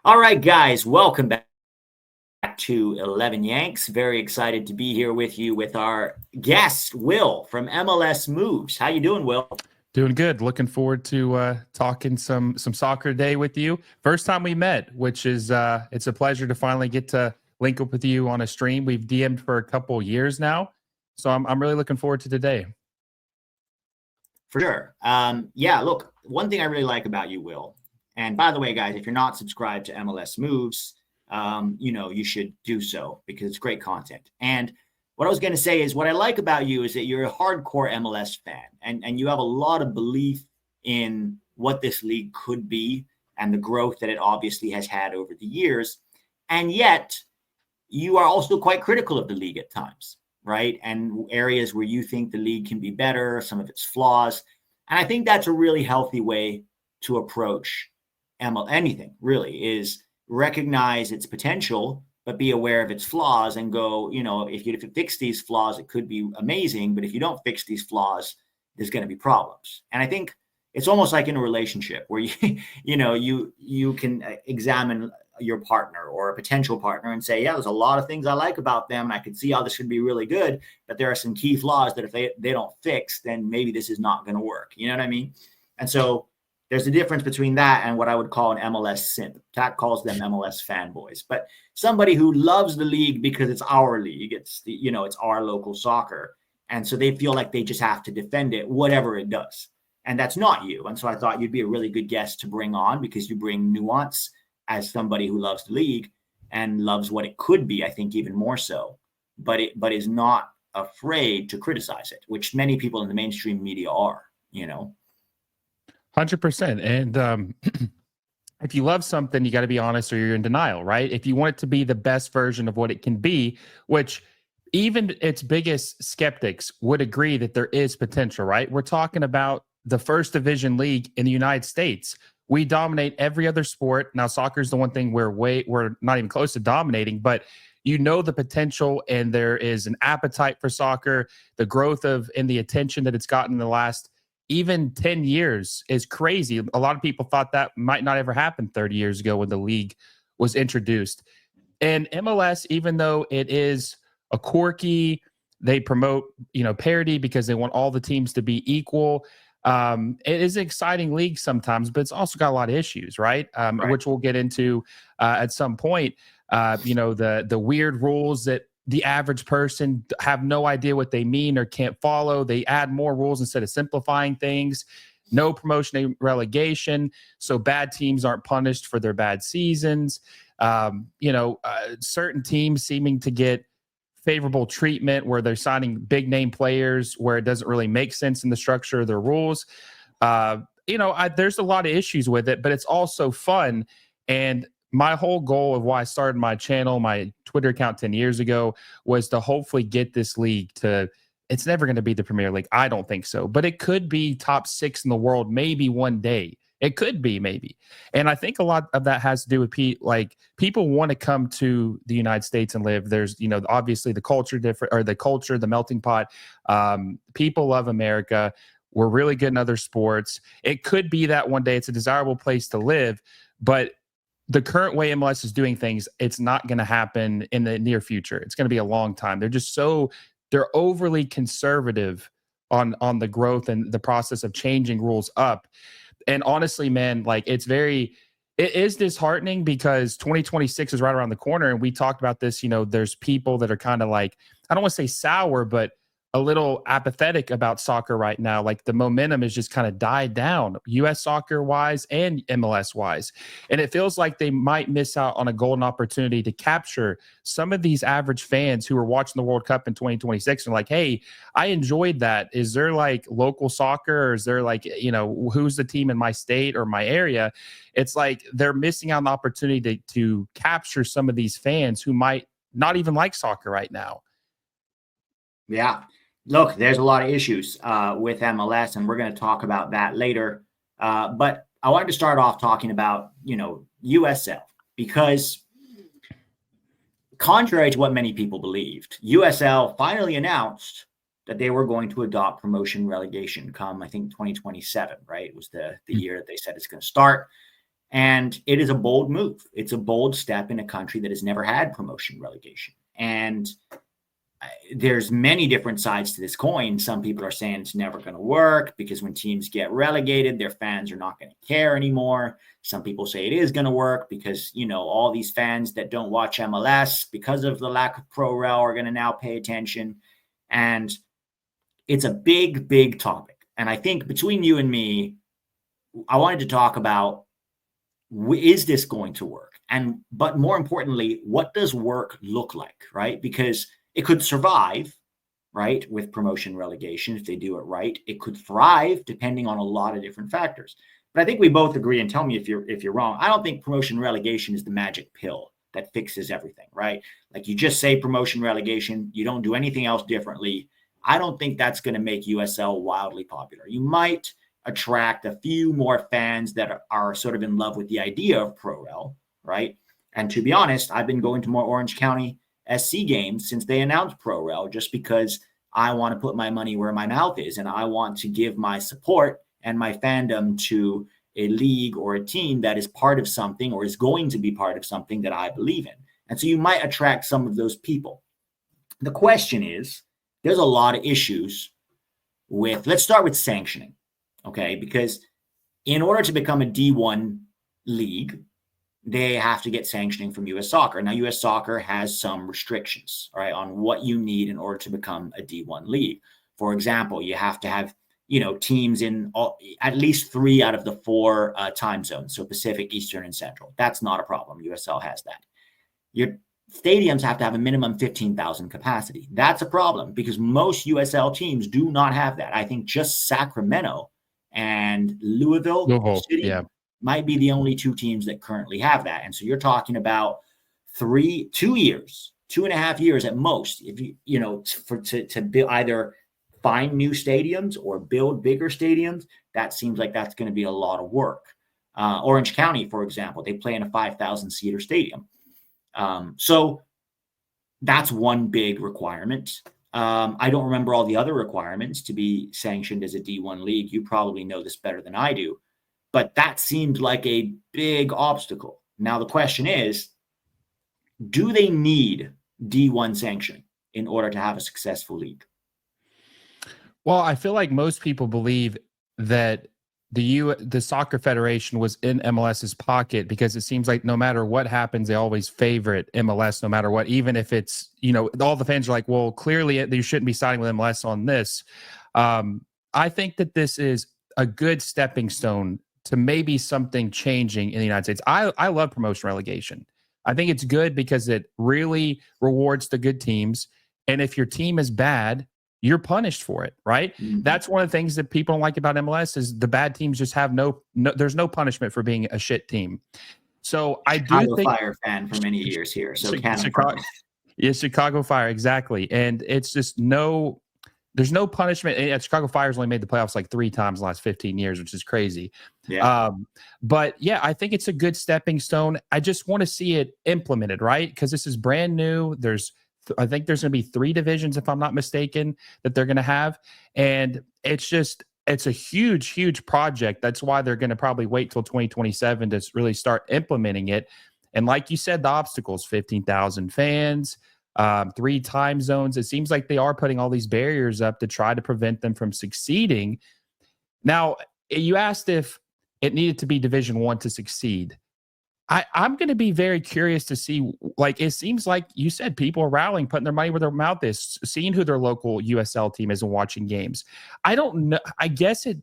All right, guys, welcome back to 11 Yanks. Very excited to be here with you with our guest, Will from MLS Moves. How you doing, Will? Doing good. Looking forward to talking some soccer today with you. First time we met, which is it's a pleasure to finally get to link up with you on a stream. We've DM'd for a couple years now, so I'm really looking forward to today. For sure. Yeah, look, one thing I really like about you, Will, and by the way, guys, if you're not subscribed to MLS Moves, you should do so because it's great content. And what I was going to say is what I like about you is that you're a hardcore MLS fan and you have a lot of belief in what this league could be and the growth that it obviously has had over the years. And yet you are also quite critical of the league at times, right? And areas where you think the league can be better, some of its flaws. And I think that's a really healthy way to approach anything, really, is recognize its potential, but be aware of its flaws and go, if you fix these flaws, it could be amazing. But if you don't fix these flaws, there's going to be problems. And I think it's almost like in a relationship where you can examine your partner or a potential partner and say, yeah, there's a lot of things I like about them and I can see how this should be really good, but there are some key flaws that if they don't fix, then maybe this is not going to work. You know what I mean? And so there's a difference between that and what I would call an MLS simp. Tat calls them MLS fanboys, but somebody who loves the league because it's our league, it's our local soccer. And so they feel like they just have to defend it, whatever it does. And that's not you. And so I thought you'd be a really good guest to bring on because you bring nuance as somebody who loves the league and loves what it could be, I think even more so, but is not afraid to criticize it, which many people in the mainstream media are, 100%. And if you love something, you got to be honest or you're in denial, right? If you want it to be the best version of what it can be, which even its biggest skeptics would agree that there is potential, right? We're talking about the first division league in the United States. We dominate every other sport. Now, soccer is the one thing we're not even close to dominating, but the potential and there is an appetite for soccer. The growth and the attention that it's gotten in the last even 10 years is crazy. A lot of people thought that might not ever happen 30 years ago when the league was introduced. And MLS, even though it is a quirky, they promote, parity because they want all the teams to be equal. It is an exciting league sometimes, but it's also got a lot of issues, right? Right. Which we'll get into at some point. The weird rules that the average person have no idea what they mean or can't follow. They add more rules instead of simplifying things. No promotion relegation, so bad teams aren't punished for their bad seasons. Certain teams seeming to get favorable treatment where they're signing big name players where it doesn't really make sense in the structure of their rules. There's a lot of issues with it, but it's also fun. And my whole goal of why I started my channel, my Twitter account 10 years ago, was to hopefully get this league to, it's never going to be the Premier League. I don't think so, but it could be top 6 in the world, maybe one day. It could be, maybe. And I think a lot of that has to do with people want to come to the United States and live. There's, obviously the culture the melting pot. People love America. We're really good in other sports. It could be that one day it's a desirable place to live, but the current way MLS is doing things, it's not going to happen in the near future. It's going to be a long time. They're overly conservative on the growth and the process of changing rules up. And honestly, man, it is disheartening because 2026 is right around the corner. And we talked about this, there's people that are kind of I don't want to say sour, but a little apathetic about soccer right now. The momentum has just kind of died down, US soccer wise and MLS wise. And it feels like they might miss out on a golden opportunity to capture some of these average fans who are watching the World Cup in 2026 and hey, I enjoyed that. Is there local soccer or is there who's the team in my state or my area? It's they're missing out on the opportunity to capture some of these fans who might not even like soccer right now. Yeah. Look, there's a lot of issues with MLS, and we're going to talk about that later. But I wanted to start off talking about, USL, because contrary to what many people believed, USL finally announced that they were going to adopt promotion relegation come, I think, 2027, right? It was the year that they said it's going to start. And it is a bold move. It's a bold step in a country that has never had promotion relegation. And there's many different sides to this coin. Some people are saying it's never going to work because when teams get relegated, their fans are not going to care anymore. Some people say it is going to work because, you know, all these fans that don't watch MLS because of the lack of pro rel are going to now pay attention. And it's a big, big topic. And I think between you and me, I wanted to talk about, is this going to work? But more importantly, what does work look like, right? Because it could survive, right, with promotion relegation if they do it right. It could thrive depending on a lot of different factors. But I think we both agree, and tell me if you're wrong. I don't think promotion relegation is the magic pill that fixes everything, right? Like you just say promotion relegation, you don't do anything else differently. I don't think that's going to make USL wildly popular. You might attract a few more fans that are sort of in love with the idea of pro-rel, right? And to be honest, I've been going to more Orange County SC games since they announced pro-rel, just because I want to put my money where my mouth is, and I want to give my support and my fandom to a league or a team that is part of something or is going to be part of something that I believe in. And so you might attract some of those people. The question is, there's a lot of issues with, let's start with sanctioning, okay? Because in order to become a D1 league, they have to get sanctioning from US Soccer. Now, US Soccer has some restrictions, right, on what you need in order to become a D1 league. For example, you have to have, you know, teams in at least 3 out of the 4 time zones, so Pacific, Eastern, and Central. That's not a problem. USL has that. Your stadiums have to have a minimum 15,000 capacity. That's a problem because most USL teams do not have that. I think just Sacramento and Louisville City might be the only 2 teams that currently have that. And so you're talking about 2 years, 2.5 years at most, if you know, to build, either find new stadiums or build bigger stadiums. That seems like that's going to be a lot of work. Orange County, for example, they play in a 5,000 seater stadium. So that's one big requirement. I don't remember all the other requirements to be sanctioned as a D1 league. You probably know this better than I do, but that seemed like a big obstacle. Now, the question is, do they need D1 sanction in order to have a successful league? Well, I feel like most people believe that the Soccer Federation was in MLS's pocket because it seems like no matter what happens, they always favorite MLS no matter what, even if it's, you know, all the fans are like, well, clearly you shouldn't be siding with MLS on this. I think that this is a good stepping stone to maybe something changing in the United States. I love promotion relegation. I think it's good because it really rewards the good teams. And if your team is bad, you're punished for it, right? Mm-hmm. That's one of the things that people don't like about MLS is the bad teams just have no there's no punishment for being a shit team. So I do think Fire fan for many years here. So Chicago Fire, exactly. And it's just there's no punishment. And Chicago Fire's only made the playoffs like 3 times in the last 15 years, which is crazy. Yeah. But yeah, I think it's a good stepping stone. I just want to see it implemented, right? Because this is brand new. I think there's going to be 3 divisions, if I'm not mistaken, that they're going to have. And it's a huge, huge project. That's why they're going to probably wait till 2027 to really start implementing it. And like you said, the obstacles, 15,000 fans, 3 time zones. It seems like they are putting all these barriers up to try to prevent them from succeeding. Now, you asked if it needed to be Division 1 to succeed. I'm going to be very curious to see, like, it seems like you said people are rallying, putting their money where their mouth is, seeing who their local USL team is and watching games. I don't know. I guess it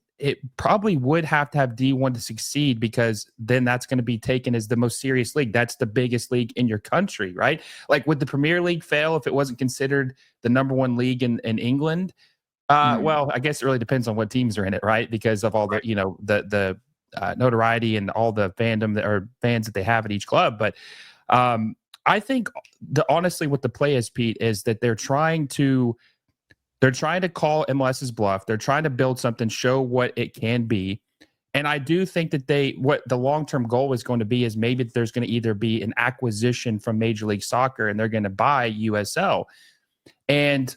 probably would have to have D1 to succeed because then that's going to be taken as the most serious league. That's the biggest league in your country, right? Like, would the Premier League fail if it wasn't considered the number 1 league in England? Well, I guess it really depends on what teams are in it, right? Because of all the, you know, the notoriety and all the fandom or fans that they have at each club. But I think honestly what the play is, Pete, is that they're trying to call MLS's bluff. They're trying to build something, show what it can be. And I do think that what the long-term goal is going to be is maybe there's going to either be an acquisition from Major League Soccer and they're going to buy USL. And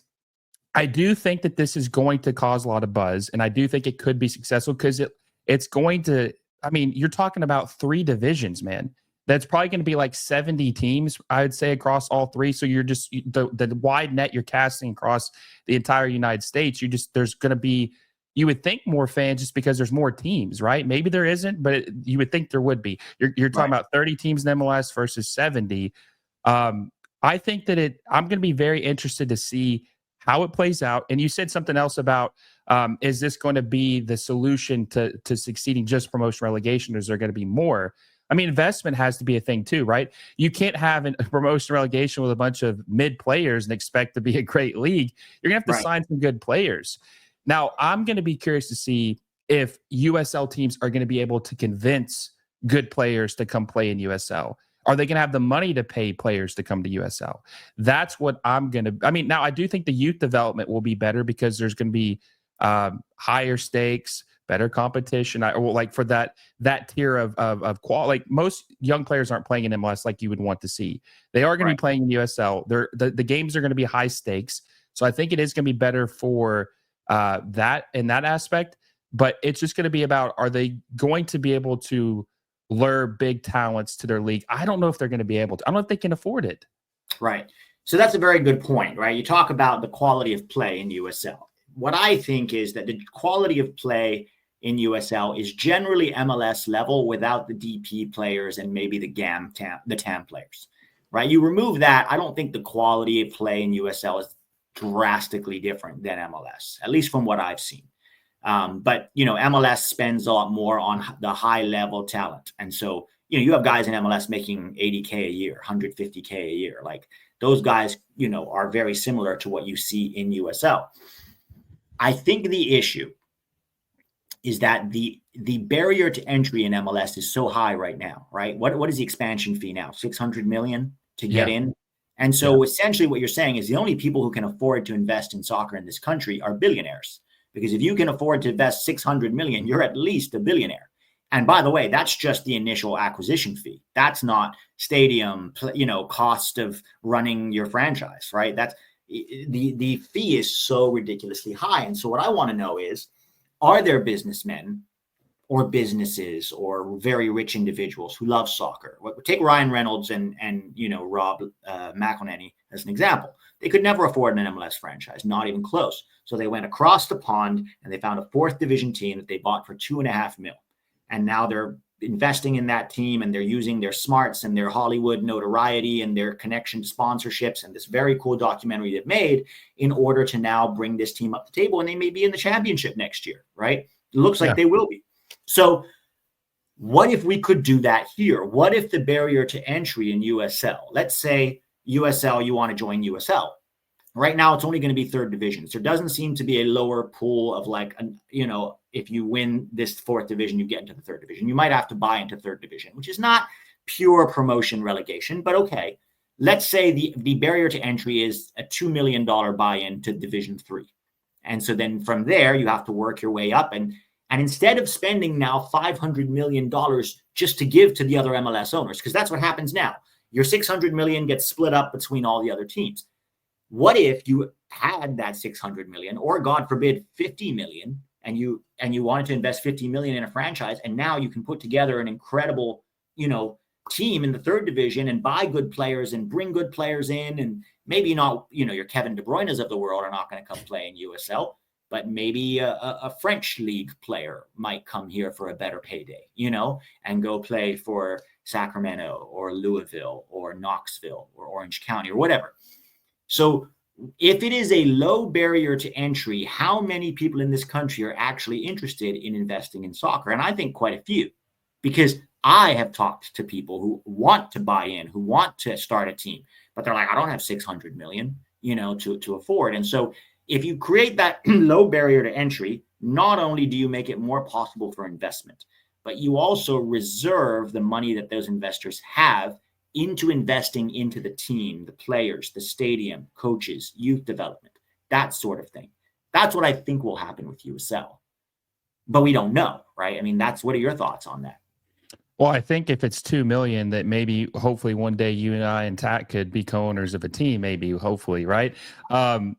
I do think that this is going to cause a lot of buzz. And I do think it could be successful because it's going to I mean, you're talking about 3 divisions, man. That's probably going to be like 70 teams, I would say, across all 3. So you're just the wide net you're casting across the entire United States. There's going to be, you would think, more fans just because there's more teams, right? Maybe there isn't, but you would think there would be. You're talking about 30 teams in MLS versus 70. I think that I'm going to be very interested to see how it plays out. And you said something else about, is this going to be the solution to succeeding just promotion relegation? Or is there going to be more? I mean, investment has to be a thing too, right? You can't have a promotion relegation with a bunch of mid players and expect to be a great league. You're going to have to sign some good players. Now, I'm going to be curious to see if USL teams are going to be able to convince good players to come play in USL. Are they going to have the money to pay players to come to USL? That's what I'm going to. I mean, now I do think the youth development will be better because there's going to be higher stakes, better competition. Like for that tier of quality. Like most young players aren't playing in MLS like you would want to see. They are going to be playing in USL. The games are going to be high stakes. So I think it is going to be better for that in that aspect. But it's just going to be about, are they going to be able to lure big talents to their league? I don't know if they're going to be able to. I don't know if they can afford it. Right. So that's a very good point, right? You talk about the quality of play in USL. What I think is that the quality of play in USL is generally MLS level without the DP players and maybe the TAM players, right? You remove that, I don't think the quality of play in USL is drastically different than MLS, at least from what I've seen. But, MLS spends a lot more on the high level talent. And so, you have guys in MLS making 80K a year, 150K a year. Like those guys, are very similar to what you see in USL. I think the issue is that the barrier to entry in MLS is so high right now, right? What is the expansion fee now? 600 million to get in. And so essentially what you're saying is the only people who can afford to invest in soccer in this country are billionaires. Because if you can afford to invest 600 million, you're at least a billionaire. And by the way, that's just the initial acquisition fee. That's not stadium, cost of running your franchise, right? That's the fee is so ridiculously high. And so what I want to know is, are there businessmen or businesses or very rich individuals who love soccer? Take Ryan Reynolds and Rob McElhenney as an example. They could never afford an MLS franchise, not even close. So they went across the pond and they found a 4th division team that they bought for $2.5 million. And now they're investing in that team and they're using their smarts and their Hollywood notoriety and their connection to sponsorships and this very cool documentary they've made in order to now bring this team up the table. And they may be in the championship next year, right? It looks like they will be. So what if we could do that here? What if the barrier to entry in USL, let's say USL, you want to join USL. Right now, it's only going to be 3rd division. So there doesn't seem to be a lower pool of if you win this 4th division, you get into the 3rd division. You might have to buy into 3rd division, which is not pure promotion relegation, but okay. Let's say the barrier to entry is a $2 million buy-in to Division 3. And so then from there, you have to work your way up. And instead of spending now $500 million just to give to the other MLS owners, because that's what happens now. Your $600 million gets split up between all the other teams. What if you had that 600 million, or God forbid, 50 million, and you wanted to invest 50 million in a franchise, and now you can put together an incredible, team in the 3rd division and buy good players and bring good players in, and maybe not, your Kevin De Bruyne's of the world are not going to come play in USL, but maybe a French league player might come here for a better payday, and go play for Sacramento or Louisville or Knoxville or Orange County or whatever. So if it is a low barrier to entry, how many people in this country are actually interested in investing in soccer? And I think quite a few, because I have talked to people who want to buy in, who want to start a team, but they're like, I don't have 600 million, to afford. And so if you create that low barrier to entry, not only do you make it more possible for investment, but you also reserve the money that those investors have into investing into the team, the players, the stadium, coaches, youth development, that sort of thing. That's what I think will happen with USL. But we don't know, right? I mean, what are your thoughts on that? Well, I think if it's 2 million, that maybe hopefully one day you and I and Tat could be co-owners of a team, maybe, hopefully, right? Well,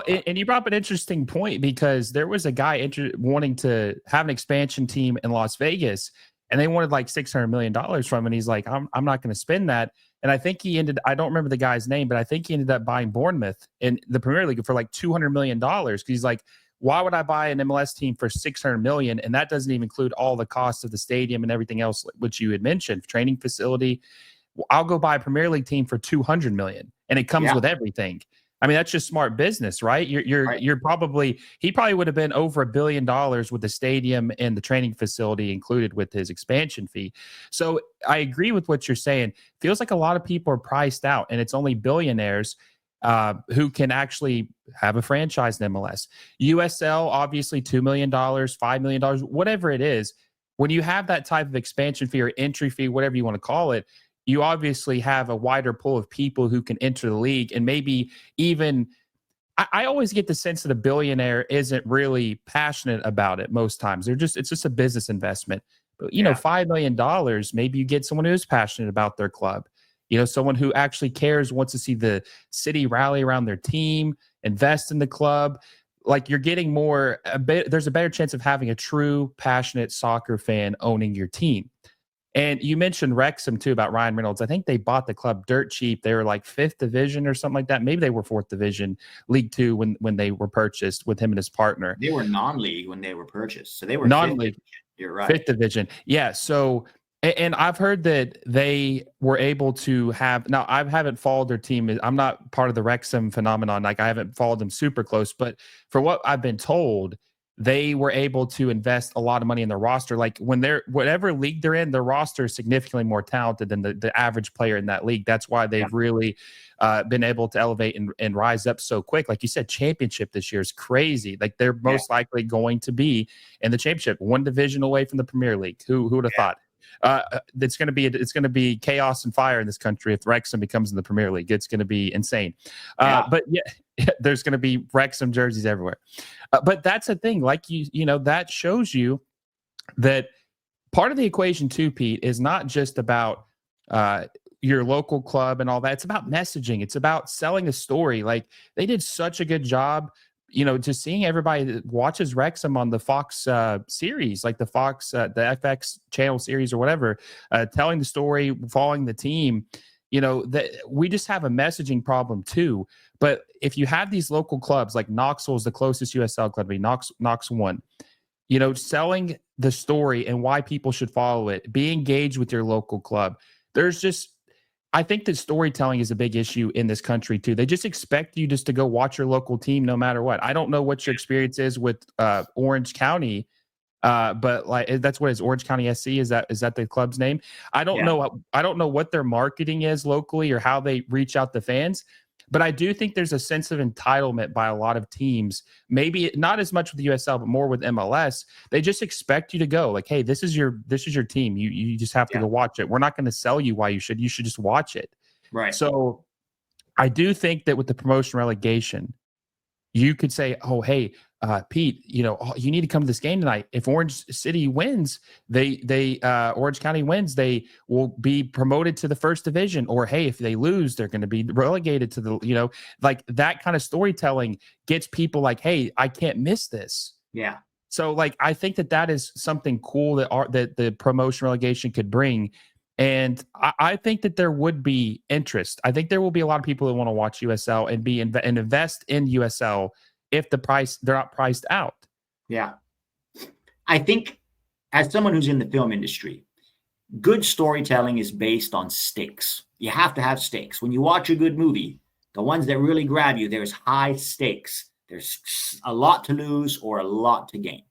and you brought up an interesting point, because there was a guy wanting to have an expansion team in Las Vegas. and they wanted like $600 million from him. And he's like, I'm not going to spend that. And I think I don't remember the guy's name, but I think he ended up buying Bournemouth in the Premier League for like $200 million. Cause he's like, why would I buy an MLS team for $600 million? And that doesn't even include all the costs of the stadium and everything else, which you had mentioned, training facility. I'll go buy a Premier League team for $200 million, and it comes with everything. I mean, that's just smart business, right? You're probably, he probably would have been over $1 billion with the stadium and the training facility included with his expansion fee. So I agree with what you're saying. Feels like a lot of people are priced out, and it's only billionaires who can actually have a franchise in MLS. USL, obviously $2 million, $5 million, whatever it is. When you have that type of expansion fee or entry fee, whatever you want to call it, you obviously have a wider pool of people who can enter the league. And maybe even, I always get the sense that a billionaire isn't really passionate about it most times. It's just a business investment. But, you know, $5 million, maybe you get someone who's passionate about their club. You know, someone who actually cares, wants to see the city rally around their team, invest in the club. Like, you're getting there's a better chance of having a true passionate soccer fan owning your team. And you mentioned Wrexham too, about Ryan Reynolds. I think they bought the club dirt cheap. They were like 5th division or something like that. Maybe they were 4th division, League Two, when they were purchased with him and his partner. They were non-league when they were purchased, so they were non-league. You're right. 5th division. Yeah. So, and I've heard that they were able to have. Now, I haven't followed their team. I'm not part of the Wrexham phenomenon. Like, I haven't followed them super close. But for what I've been told, they were able to invest a lot of money in their roster. Like, when whatever league they're in, their roster is significantly more talented than the average player in that league. That's why they've really been able to elevate and rise up so quick. Like you said, championship this year is crazy. Like, they're most likely going to be in the championship, one division away from the Premier League. Who would have thought? It's going to be chaos and fire in this country if Wrexham becomes in the Premier League. It's going to be insane. But there's going to be Wrexham jerseys everywhere. But that's the thing. Like, you know, that shows you that part of the equation too, Pete, is not just about your local club and all that. It's about messaging. It's about selling a story. Like, they did such a good job, you know, just seeing everybody that watches Wrexham on the Fox series, like the Fox, the FX channel series or whatever, telling the story, following the team. You know, that we just have a messaging problem too. But if you have these local clubs, like Knoxville is the closest USL club to be, Knox 1, you know, selling the story and why people should follow it, be engaged with your local club. I think that storytelling is a big issue in this country too. They just expect you just to go watch your local team no matter what. I don't know what your experience is with Orange County, but like, that's what it is. Orange County SC, is that the club's name? I don't know what their marketing is locally or how they reach out to fans. But I do think there's a sense of entitlement by a lot of teams, maybe not as much with the USL, but more with MLS. They just expect you to go, like, hey, this is your team. You just have to go watch it. We're not going to sell you why you should just watch it. Right. So I do think that with the promotion relegation, you could say, oh, hey, Pete, you know, you need to come to this game tonight. If Orange City wins, Orange County wins, they will be promoted to the 1st division. Or, hey, if they lose, they're going to be relegated to the, you know, like that kind of storytelling gets people like, hey, I can't miss this. Yeah. So, like, I think that is something cool that the promotion relegation could bring. And I think that there would be interest. I think there will be a lot of people that want to watch USL and invest in USL if they're not priced out. Yeah. I think, as someone who's in the film industry, good storytelling is based on stakes. You have to have stakes. When you watch a good movie, the ones that really grab you, there's high stakes. There's a lot to lose or a lot to gain.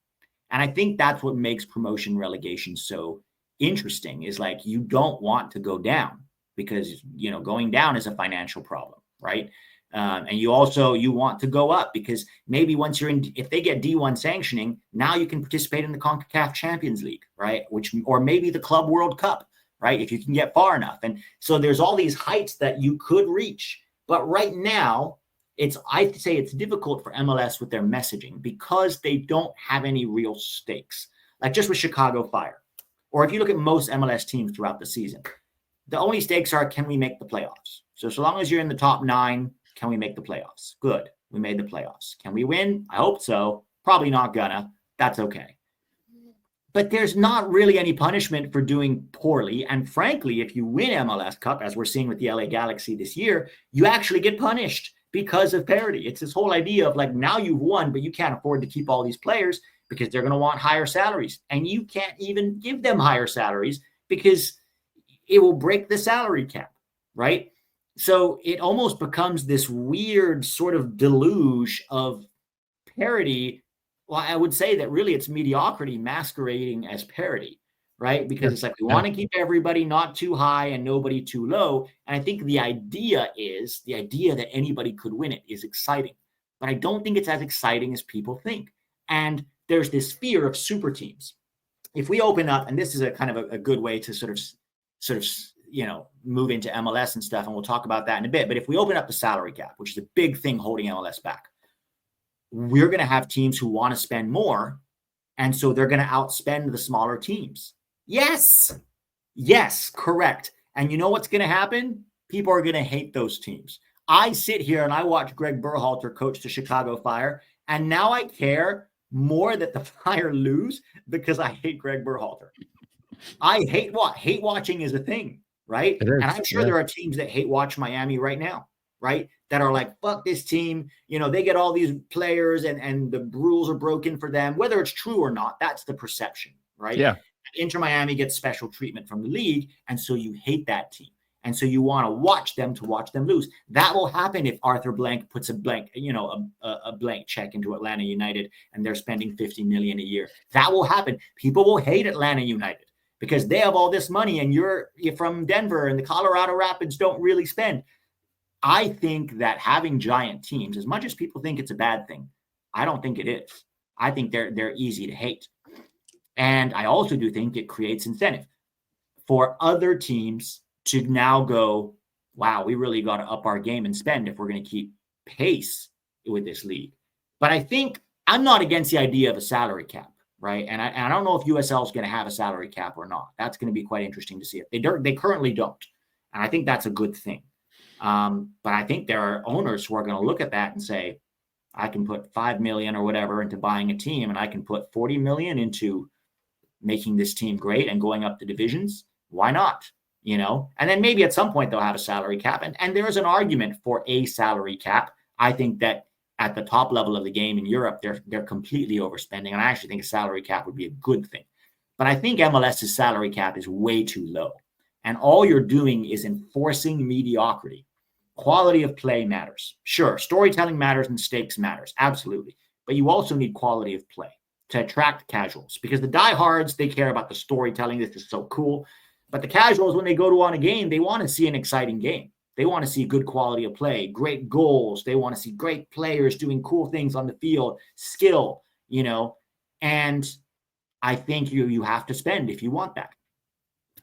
And I think that's what makes promotion relegation so interesting, is like, you don't want to go down because, you know, going down is a financial problem, right? And you want to go up because maybe once you're in, if they get D1 sanctioning, now you can participate in the CONCACAF Champions League, right? Or maybe the Club World Cup, right? If you can get far enough. And so there's all these heights that you could reach. But right now, I'd say it's difficult for MLS with their messaging because they don't have any real stakes. Like just with Chicago Fire, or if you look at most MLS teams throughout the season, the only stakes are, can we make the playoffs? So long as you're in the top 9, can we make the playoffs? Good. We made the playoffs. Can we win? I hope so. Probably not gonna. That's okay. but there's not really any punishment for doing poorly. And frankly, if you win MLS Cup, as we're seeing with the LA Galaxy this year, you actually get punished because of parity. It's this whole idea of like, now you've won, but you can't afford to keep all these players because they're going to want higher salaries. And you can't even give them higher salaries because it will break the salary cap, right? So it almost becomes this weird sort of deluge of parity. Well, I would say that really it's mediocrity masquerading as parity, right? Because it's like we want to keep everybody not too high and nobody too low. And I think the idea that anybody could win it is exciting, but I don't think it's as exciting as people think. And there's this fear of super teams. If we open up, and this is a kind of a good way to sort of move into MLS and stuff, and we'll talk about that in a bit. But if we open up the salary cap, which is a big thing holding MLS back, we're going to have teams who want to spend more. And so they're going to outspend the smaller teams. Yes, correct. And you know what's going to happen? People are going to hate those teams. I sit here and I watch Greg Berhalter coach the Chicago Fire, and now I care more that the Fire lose because I hate Greg Berhalter. I hate watching is a thing, right? And I'm sure there are teams that hate watch Miami right now, right? That are like, fuck this team. They get all these players and the rules are broken for them. Whether it's true or not, that's the perception, right? Yeah. Inter Miami gets special treatment from the league. And so you hate that team. And so you want to watch them lose. That will happen if Arthur Blank puts a blank check into Atlanta United and they're spending $50 million a year. That will happen. People will hate Atlanta United because they have all this money and you're from Denver and the Colorado Rapids don't really spend. I think that having giant teams, as much as people think it's a bad thing, I don't think it is. I think they're easy to hate. And I also do think it creates incentive for other teams to now go, wow, we really got to up our game and spend if we're going to keep pace with this league. But I think I'm not against the idea of a salary cap, right? And I don't know if USL is going to have a salary cap or not. That's going to be quite interesting to see. They currently don't. And I think that's a good thing. But I think there are owners who are going to look at that and say, I can put $5 million or whatever into buying a team, and I can put $40 million into making this team great and going up the divisions. Why not? And then maybe at some point they'll have a salary cap. And there is an argument for a salary cap. I think that at the top level of the game in Europe, they're completely overspending. And I actually think a salary cap would be a good thing. But I think MLS's salary cap is way too low. And all you're doing is enforcing mediocrity. Quality of play matters. Sure, storytelling matters and stakes matters. Absolutely. But you also need quality of play to attract casuals, because the diehards, they care about the storytelling. This is so cool. But the casuals, when they go on a game, they want to see an exciting game. They want to see good quality of play, great goals. They want to see great players doing cool things on the field, skill, and I think you have to spend if you want that.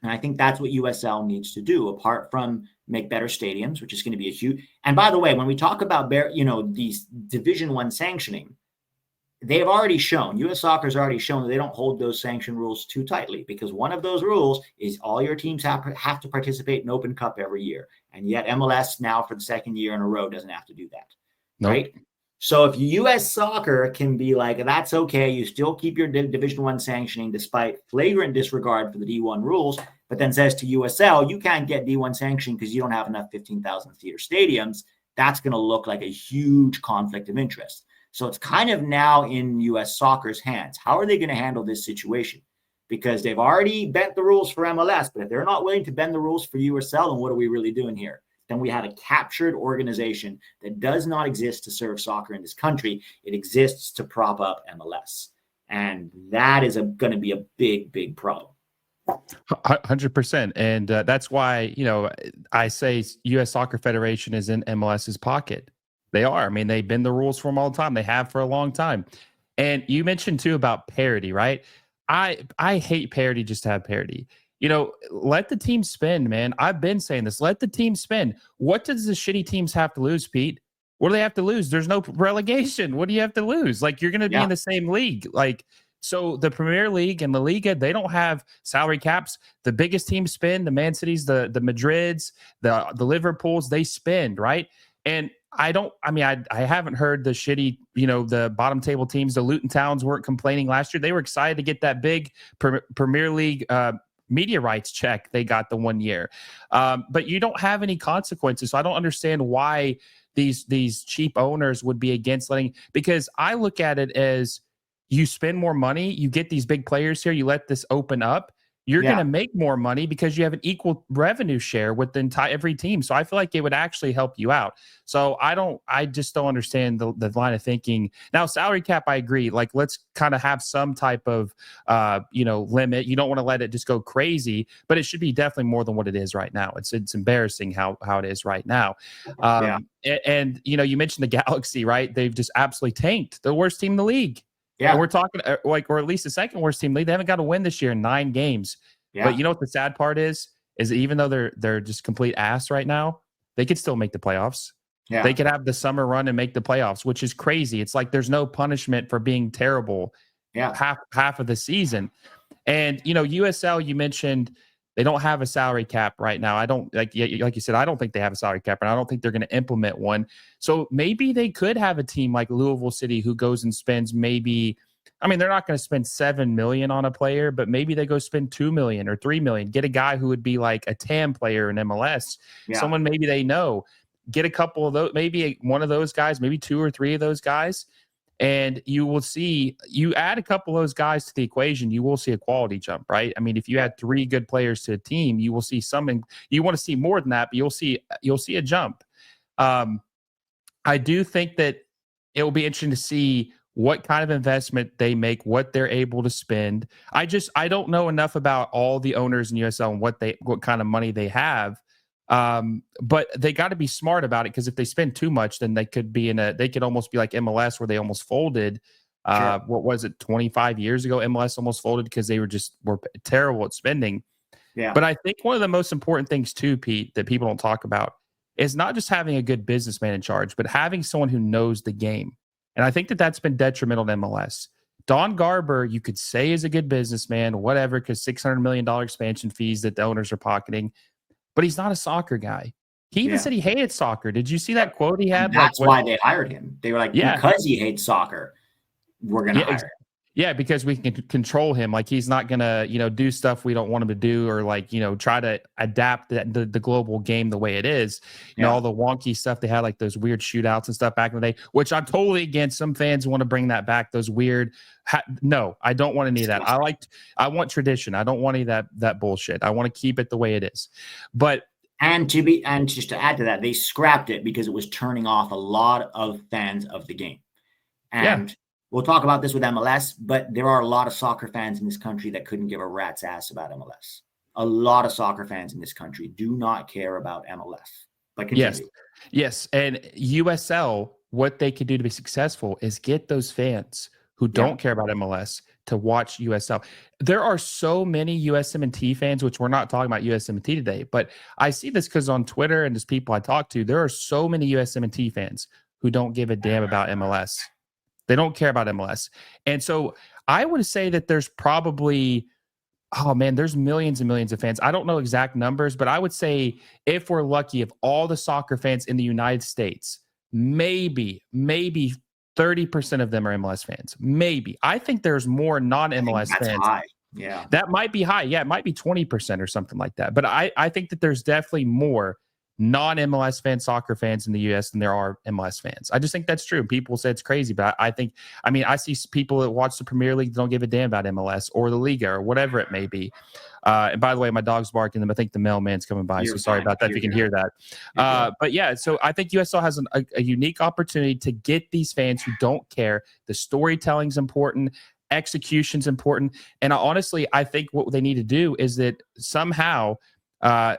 And I think that's what USL needs to do, apart from make better stadiums, which is going to be a huge. And by the way, when we talk about these Division I sanctioning, they've already shown, U.S. Soccer has already shown that they don't hold those sanction rules too tightly, because one of those rules is all your teams have to participate in Open Cup every year. And yet MLS now for the second year in a row doesn't have to do that. Nope. Right? So if U.S. Soccer can be like, that's okay, you still keep your Division I sanctioning despite flagrant disregard for the D1 rules, but then says to USL, you can't get D1 sanctioning because you don't have enough 15,000 theater stadiums, that's going to look like a huge conflict of interest. So it's kind of now in U.S. Soccer's hands. How are they going to handle this situation? Because they've already bent the rules for MLS, but if they're not willing to bend the rules for USL, then what are we really doing here? Then we have a captured organization that does not exist to serve soccer in this country. It exists to prop up MLS. And that is going to be a big, big problem. 100%. And that's why, I say U.S. Soccer Federation is in MLS's pocket. They are. I mean, they bend the rules for them all the time. They have for a long time. And you mentioned too about parity, right? I hate parity just to have parity. Let the team spend, man. I've been saying this. Let the team spend. What does the shitty teams have to lose, Pete? What do they have to lose? There's no relegation. What do you have to lose? Like, you're going to be in the same league. Like, so the Premier League and La Liga, they don't have salary caps. The biggest teams spend. The Man Cities, the Madrids, the Liverpools, they spend, right? And I haven't heard the shitty, the bottom table teams, the Luton Towns weren't complaining last year. They were excited to get that big Premier League media rights check they got the 1 year. But you don't have any consequences. So I don't understand why these cheap owners would be against letting, because I look at it as you spend more money, you get these big players here, you let this open up. You're going to make more money because you have an equal revenue share with every team. So I feel like it would actually help you out. So I just don't understand the line of thinking. Now, salary cap, I agree. Like, let's kind of have some type of, limit. You don't want to let it just go crazy, but it should be definitely more than what it is right now. It's embarrassing how it is right now. And you mentioned the Galaxy, right? They've just absolutely tanked, the worst team in the league. Yeah. And we're talking or at least the second worst team league. They haven't got a win this year in 9 games. Yeah. But you know what the sad part is that even though they're just complete ass right now, they could still make the playoffs. Yeah. They could have the summer run and make the playoffs, which is crazy. It's like there's no punishment for being terrible. Yeah. Half of the season. And USL, you mentioned they don't have a salary cap right now. I don't like you said, I don't think they have a salary cap, and I don't think they're going to implement one. So maybe they could have a team like Louisville City who goes and spends maybe, they're not going to spend $7 million on a player, but maybe they go spend $2 million or $3 million. Get a guy who would be like a TAM player in MLS, someone maybe they know. Get a couple of those, maybe one of those guys, maybe 2 or 3 of those guys. And you will see, you add a couple of those guys to the equation, you will see a quality jump, right? If you add 3 good players to a team, you will see something. You want to see more than that, but you'll see a jump. I do think that it will be interesting to see what kind of investment they make, what they're able to spend. I don't know enough about all the owners in USL and what kind of money they have. But they got to be smart about it, because if they spend too much, then they could almost be like MLS, where they almost folded. Sure. What was it, 25 years ago? MLS almost folded because they were terrible at spending. Yeah. But I think one of the most important things too, Pete, that people don't talk about is not just having a good businessman in charge, but having someone who knows the game. And I think that's been detrimental to MLS. Don Garber, you could say, is a good businessman, whatever, because $600 million expansion fees that the owners are pocketing. But he's not a soccer guy. He even said he hated soccer. Did you see that quote he had? And that's why they hired him. They were like, because he hates soccer, we're going to hire him. Yeah, because we can control him. Like, he's not going to, do stuff we don't want him to do, or try to adapt the global game the way it is. All the wonky stuff they had, like those weird shootouts and stuff back in the day, which I'm totally against. Some fans want to bring that back. Those weird. No, I don't want any of that. I want tradition. I don't want any of that bullshit. I want to keep it the way it is. But and just to add to that, they scrapped it because it was turning off a lot of fans of the game. And we'll talk about this with MLS, but there are a lot of soccer fans in this country that couldn't give a rat's ass about MLS. A lot of soccer fans in this country do not care about MLS. But continue. Yes. And USL, what they could do to be successful is get those fans who don't care about MLS to watch USL. There are so many USMNT fans, which we're not talking about USMNT today, but I see this because on Twitter and just people I talk to, there are so many USMNT fans who don't give a damn about MLS. They don't care about MLS. And so I would say that there's probably, there's millions and millions of fans. I don't know exact numbers, but I would say, if we're lucky, of all the soccer fans in the United States, maybe 30% of them are MLS fans. Maybe. I think there's more non-MLS fans. High. Yeah. That might be high. Yeah, it might be 20% or something like that. But I think that there's definitely more non-MLS soccer fans in the U.S. than there are MLS fans. I just think that's true. People say it's crazy, but I see people that watch the Premier League that don't give a damn about MLS or the Liga or whatever it may be. And by the way, my dog's barking. I think the mailman's coming by, so sorry about that if you can hear that. But yeah, so I think USL has a unique opportunity to get these fans who don't care. The storytelling's important. Execution's important. And honestly, I think what they need to do is that somehow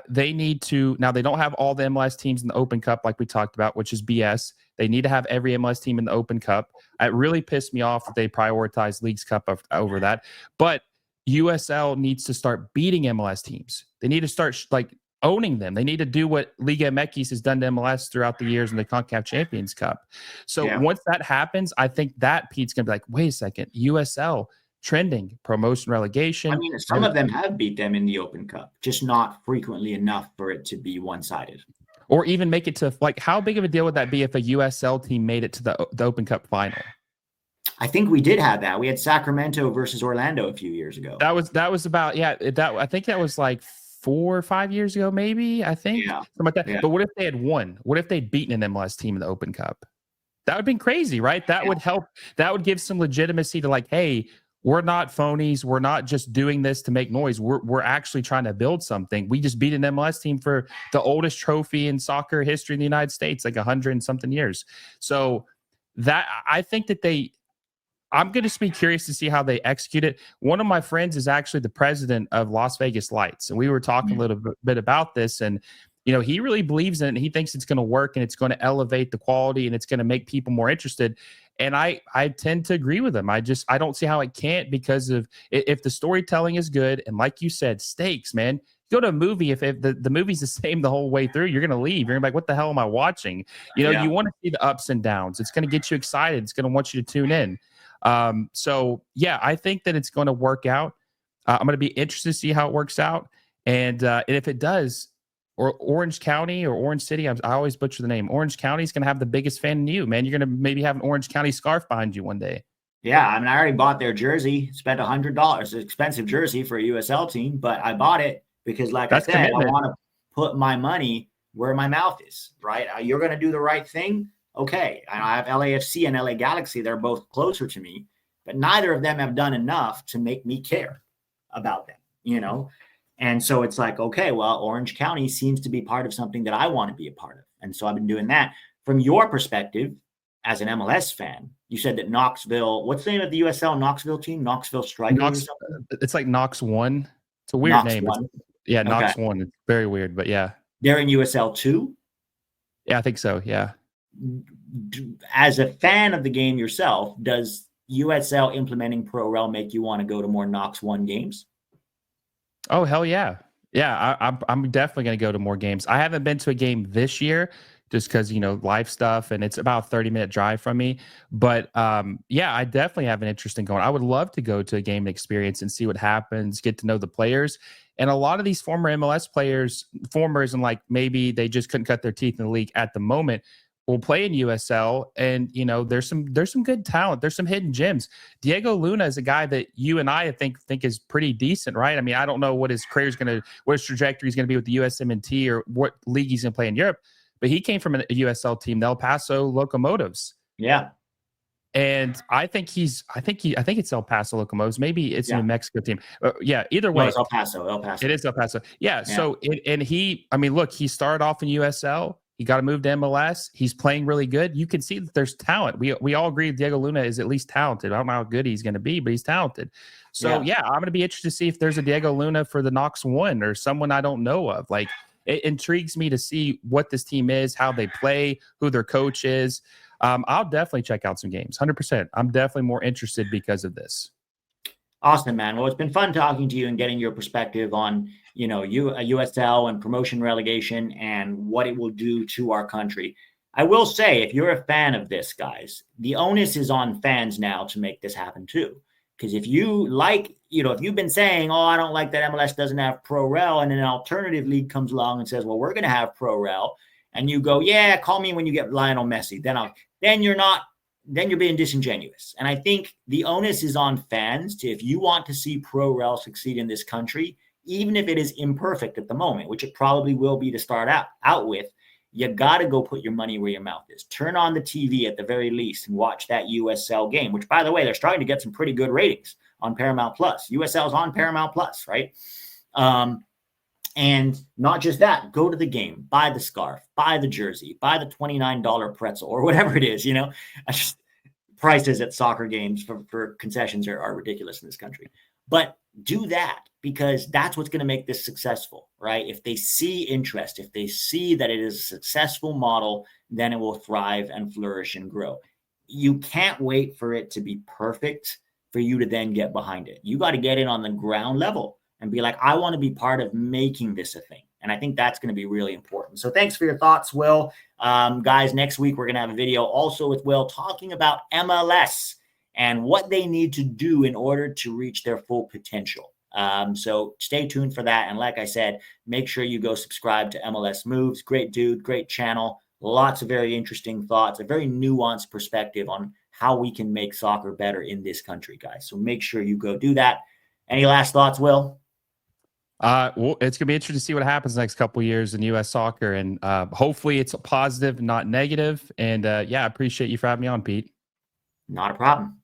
they need to, now they don't have all the MLS teams in the Open Cup like we talked about, which is BS. They need to have every MLS team in the Open Cup. It really pissed me off that they prioritized Leagues Cup over that. But USL needs to start beating MLS teams. They need to start owning them. They need to do what Liga MX has done to MLS throughout the years in the CONCACAF Champions Cup. So once that happens, I think that Pete's going to be like, wait a second, USL trending, promotion, relegation. Some of them have beat them in the Open Cup, just not frequently enough for it to be one-sided. or even make it to, like, how big of a deal would that be if a USL team made it to the Open Cup final? I think we did have that. We had Sacramento versus Orlando a few years ago. That was about, yeah, I think that was like 4 or 5 years ago, maybe, I think. Yeah. Something like that. Yeah. But what if they had won? What if they'd beaten an MLS team in the Open Cup? That would have been crazy, right? That would help. That would give some legitimacy to, like, hey, we're not phonies. We're not just doing this to make noise. We're actually trying to build something. We just beat an MLS team for the oldest trophy in soccer history in the United States, like 100 and something years. So that, I think that I'm going to be curious to see how they execute it. One of my friends is actually the president of Las Vegas Lights, and we were talking a little bit about this, and he really believes in it, and he thinks it's going to work, and it's going to elevate the quality, and it's going to make people more interested. And I tend to agree with him. I don't see how it can't, because of, if the storytelling is good, and like you said, stakes, man. Go to a movie, if the movie's the same the whole way through, you're going to leave. You're going to be like, what the hell am I watching? You want to see the ups and downs. It's going to get you excited. It's going to want you to tune in. So yeah, I think that it's going to work out. I'm going to be interested to see how it works out. And if it does, or Orange County or Orange City, I always butcher the name. Orange County is going to have the biggest fan in you, man. You're going to maybe have an Orange County scarf behind you one day. Yeah, I mean, I already bought their jersey, spent $100. It's an expensive jersey for a USL team, but I bought it because, like That's I said, commitment. I want to put my money where my mouth is, right? You're going to do the right thing. Okay. I have LAFC and LA Galaxy. They're both closer to me, but neither of them have done enough to make me care about them, And so it's like, okay, well, Orange County seems to be part of something that I want to be a part of. And so I've been doing that. From your perspective, as an MLS fan, you said that Knoxville, what's the name of the USL Knoxville team? Knoxville Strikers? It's like Knox One. It's a weird Knox name. One. Yeah, Knox One. It's very weird, but yeah. They're in USL 2? Yeah, I think so, yeah. As a fan of the game yourself, does USL implementing ProRel make you want to go to more Knox One games? Oh, hell yeah. Yeah, I'm definitely going to go to more games. I haven't been to a game this year just because, life stuff, and it's about a 30-minute drive from me. But yeah, I definitely have an interest in going. I would love to go to a game experience and see what happens, get to know the players. And a lot of these former MLS players, and like maybe they just couldn't cut their teeth in the league at the moment, will play in USL, and there's some good talent. There's some hidden gems. Diego Luna is a guy that you and I think is pretty decent, right? I mean, I don't know what his what his trajectory is going to be with the USMNT or what league he's going to play in Europe, but he came from a USL team, the El Paso Locomotives. Yeah. And I think it's El Paso Locomotives. Maybe it's a New Mexico team. Yeah, either way. No, it's El Paso. It is El Paso. Yeah. So, look, he started off in USL. He got to move to MLS. He's playing really good. You can see that there's talent. We all agree Diego Luna is at least talented. I don't know how good he's going to be, but he's talented. So, yeah, I'm going to be interested to see if there's a Diego Luna for the Knox One or someone I don't know of. Like, it intrigues me to see what this team is, how they play, who their coach is. I'll definitely check out some games, 100%. I'm definitely more interested because of this. Awesome, man. Well, it's been fun talking to you and getting your perspective on, USL and promotion relegation and what it will do to our country. I will say, if you're a fan of this, guys, the onus is on fans now to make this happen too. Because if you if you've been saying, I don't like that MLS doesn't have ProRel, and then an alternative league comes along and says, well, we're going to have ProRel, and you go, yeah, call me when you get Lionel Messi, then you're being disingenuous. And I think the onus is on fans if you want to see ProRel succeed in this country, even if it is imperfect at the moment, which it probably will be to start out with, you got to go put your money where your mouth is. Turn on the TV at the very least and watch that USL game, which, by the way, they're starting to get some pretty good ratings on Paramount Plus. USL's on Paramount Plus, right? And not just that, go to the game, buy the scarf, buy the jersey, buy the $29 pretzel or whatever it is, prices at soccer games for concessions are ridiculous in this country. But do that, because that's what's going to make this successful, right? If they see interest, if they see that it is a successful model, then it will thrive and flourish and grow. You can't wait for it to be perfect for you to then get behind it. You got to get in on the ground level and be like, I want to be part of making this a thing. And I think that's going to be really important. So thanks for your thoughts, Will. Guys, next week, we're going to have a video also with Will talking about MLS and what they need to do in order to reach their full potential. So stay tuned for that. And like I said, make sure you go subscribe to MLS Moves. Great dude, great channel. Lots of very interesting thoughts, a very nuanced perspective on how we can make soccer better in this country, guys. So make sure you go do that. Any last thoughts, Will? Well, it's gonna be interesting to see what happens next couple of years in U.S. soccer, and hopefully it's a positive, not negative. And yeah, I appreciate you for having me on, Pete. Not a problem.